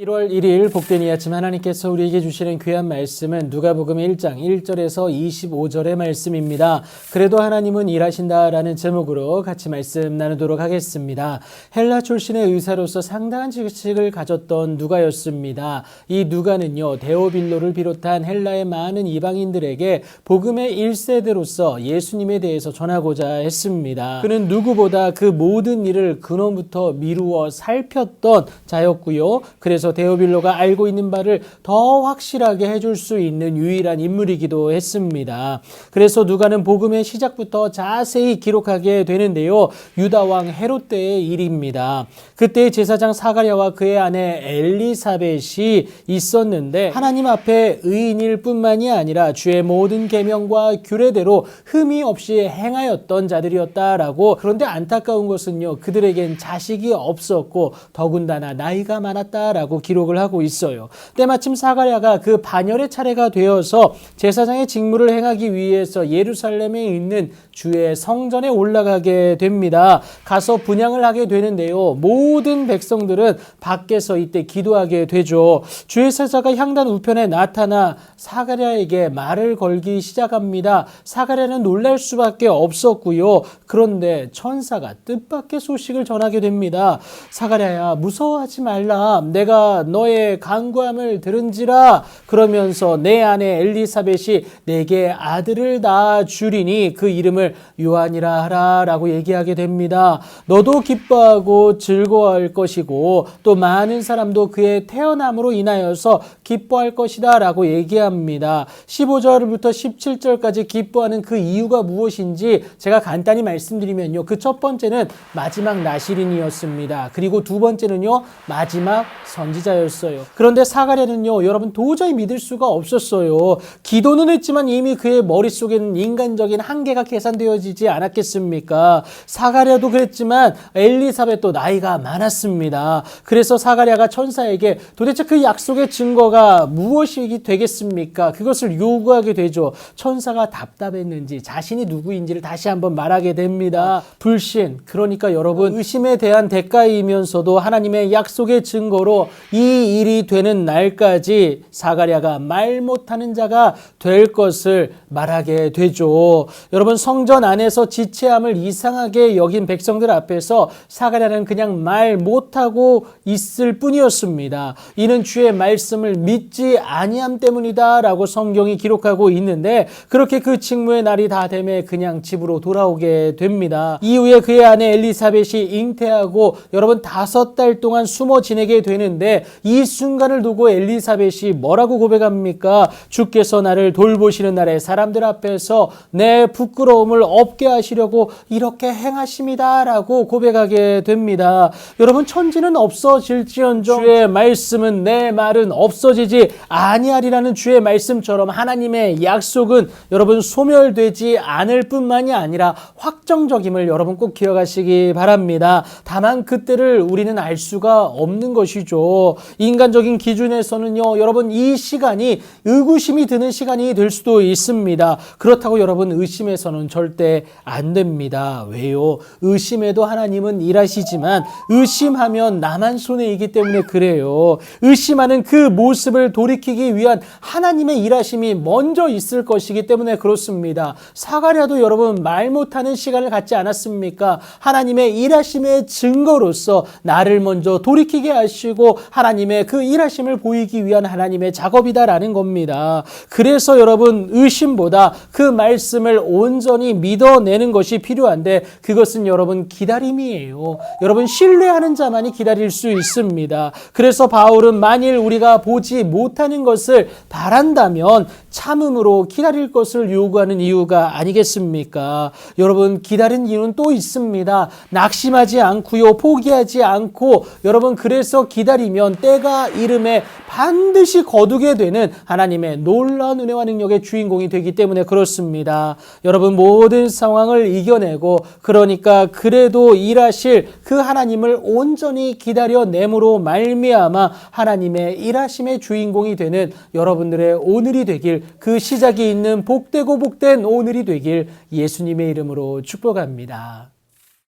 1월 1일 복된 이 아침 하나님께서 우리에게 주시는 귀한 말씀은 누가복음 1장 1절에서 25절의 말씀입니다. 그래도 하나님은 일하신다라는 제목으로 같이 말씀 나누도록 하겠습니다. 헬라 출신의 의사로서 상당한 지식을 가졌던 누가였습니다. 이 누가는요, 데오빌로를 비롯한 헬라의 많은 이방인들에게 복음의 1세대로서 예수님에 대해서 전하고자 했습니다. 그는 누구보다 그 모든 일을 근원부터 미루어 살폈던 자였고요. 그래서 데오빌로가 알고 있는 바를 더 확실하게 해줄 수 있는 유일한 인물이기도 했습니다. 그래서 누가는 복음의 시작부터 자세히 기록하게 되는데요. 유다왕 헤롯 때의 일입니다. 그때 제사장 사가랴와 그의 아내 엘리사벳이 있었는데 하나님 앞에 의인일 뿐만이 아니라 주의 모든 계명과 규례대로 흠이 없이 행하였던 자들이었다라고. 그런데 안타까운 것은요, 그들에겐 자식이 없었고 더군다나 나이가 많았다라고 기록을 하고 있어요. 때마침 사가랴가 그 반열의 차례가 되어서 제사장의 직무를 행하기 위해서 예루살렘에 있는 주의 성전에 올라가게 됩니다. 가서 분향을 하게 되는데요. 모든 백성들은 밖에서 이때 기도하게 되죠. 주의 사자가 향단 우편에 나타나 사가랴에게 말을 걸기 시작합니다. 사가랴는 놀랄 수밖에 없었고요. 그런데 천사가 뜻밖의 소식을 전하게 됩니다. 사가랴야, 무서워하지 말라. 내가 너의 간구함을 들은지라. 그러면서 내 아내 엘리사벳이 내게 아들을 낳아 주리니 그 이름을 요한이라 하라 라고 얘기하게 됩니다. 너도 기뻐하고 즐거워할 것이고 또 많은 사람도 그의 태어남으로 인하여서 기뻐할 것이다 라고 얘기합니다. 15절부터 17절까지 기뻐하는 그 이유가 무엇인지 제가 간단히 말씀드리면요, 그 첫 번째는 마지막 나실인이었습니다. 그리고 두 번째는요, 마지막 선지자였어요. 그런데 사가랴는요, 여러분 도저히 믿을 수가 없었어요. 기도는 했지만 이미 그의 머릿속에는 인간적인 한계가 계산되어지지 않았겠습니까? 사가랴도 그랬지만 엘리사벳도 나이가 많았습니다. 그래서 사가랴가 천사에게 도대체 그 약속의 증거가 무엇이 되겠습니까? 그것을 요구하게 되죠. 천사가 답답했는지 자신이 누구인지를 다시 한번 말하게 됩니다. 불신, 그러니까 여러분 의심에 대한 대가이면서도 하나님의 약속의 증거로 이 일이 되는 날까지 사가랴가 말 못하는 자가 될 것을 말하게 되죠. 여러분, 성전 안에서 지체함을 이상하게 여긴 백성들 앞에서 사가랴는 그냥 말 못하고 있을 뿐이었습니다. 이는 주의 말씀을 믿지 아니함 때문이다 라고 성경이 기록하고 있는데, 그렇게 그 직무의 날이 다 되매 그냥 집으로 돌아오게 됩니다. 이후에 그의 아내 엘리사벳이 잉태하고 여러분 5달 동안 숨어 지내게 되는데, 이 순간을 두고 엘리사벳이 뭐라고 고백합니까? 주께서 나를 돌보시는 날에 사람들 앞에서 내 부끄러움을 없게 하시려고 이렇게 행하십니다 라고 고백하게 됩니다. 여러분, 천지는 없어질지언정 주의 말씀은, 내 말은 없어지지 아니하리라는 주의 말씀처럼 하나님의 약속은 여러분 소멸되지 않을 뿐만이 아니라 확정적임을 여러분 꼭 기억하시기 바랍니다. 다만 그때를 우리는 알 수가 없는 것이죠. 인간적인 기준에서는요, 여러분 이 시간이 의구심이 드는 시간이 될 수도 있습니다. 그렇다고 여러분 의심해서는 절대 안 됩니다. 왜요? 의심해도 하나님은 일하시지만 의심하면 나만 손해이기 때문에 그래요. 의심하는 그 모습을 돌이키기 위한 하나님의 일하심이 먼저 있을 것이기 때문에 그렇습니다. 사가랴도 여러분 말 못하는 시간을 갖지 않았습니까? 하나님의 일하심의 증거로서 나를 먼저 돌이키게 하시고 하나님의 그 일하심을 보이기 위한 하나님의 작업이다라는 겁니다. 그래서 여러분 의심보다 그 말씀을 온전히 믿어내는 것이 필요한데, 그것은 여러분 기다림이에요. 여러분 신뢰하는 자만이 기다릴 수 있습니다. 그래서 바울은 만일 우리가 보지 못하는 것을 바란다면 참음으로 기다릴 것을 요구하는 이유가 아니겠습니까? 여러분 기다린 이유는 또 있습니다. 낙심하지 않고요, 포기하지 않고 여러분 그래서 기다리면 때가 이름에 반드시 거두게 되는 하나님의 놀라운 은혜와 능력의 주인공이 되기 때문에 그렇습니다. 여러분 모든 상황을 이겨내고 그러니까 그래도 일하실 그 하나님을 온전히 기다려냄으로 말미암아 하나님의 일하심의 주인공이 되는 여러분들의 오늘이 되길, 그 시작이 있는 복되고 복된 오늘이 되길 예수님의 이름으로 축복합니다.